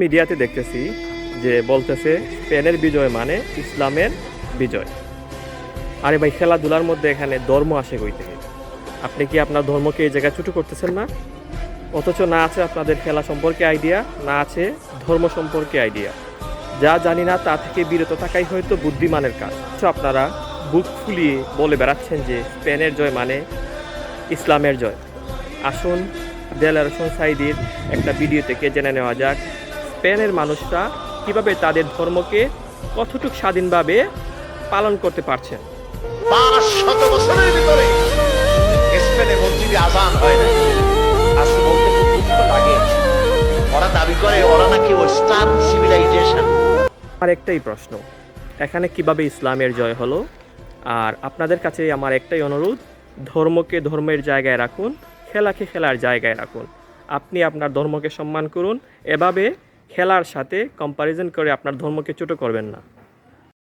মিডিয়াতে দেখতেছি যে বলতেছে স্পেনের বিজয় মানে ইসলামের বিজয়। আরে ভাই, খেলাধুলার মধ্যে এখানে ধর্ম আসে কই থেকে? আপনি কি আপনার ধর্মকে এই জায়গায় ছোটো করতেছেন না? অথচ না আছে আপনাদের খেলা সম্পর্কে আইডিয়া, না আছে ধর্ম সম্পর্কে আইডিয়া। যা জানি না তা থেকে বিরত থাকাই হয়তো বুদ্ধিমানের কাজ। আপনারা বুক ফুলিয়ে বলে বেড়াচ্ছেন যে স্পেনের জয় মানে ইসলামের জয়। আসুন দেলার হোসেন সাঈদীর একটা ভিডিও থেকে জেনে নেওয়া যাক স্পেনের মানুষরা কিভাবে তাদের ধর্মকে কতটুকু স্বাধীনভাবে পালন করতে পারছেন। 500 বছরের ভিতরে স্পেনে মসজিদে আজান হয় না। আজকে বলতে খুব দুঃখ লাগে। ওরা দাবি করে ওরা নাকি ওয়েস্টার্ন সিভিলাইজেশন। আমার একটাই প্রশ্ন, এখানে কিভাবে ইসলামের জয় হলো? আর আপনাদের কাছে আমার একটাই অনুরোধ, ধর্মকে ধর্মের জায়গায় রাখুন, খেলাকে খেলার জায়গায় রাখুন। আপনি আপনার ধর্মকে সম্মান করুন, এভাবে খেলার সাথে কম্প্যারিজন করে আপনার ধর্মকে ছোটো করবেন না।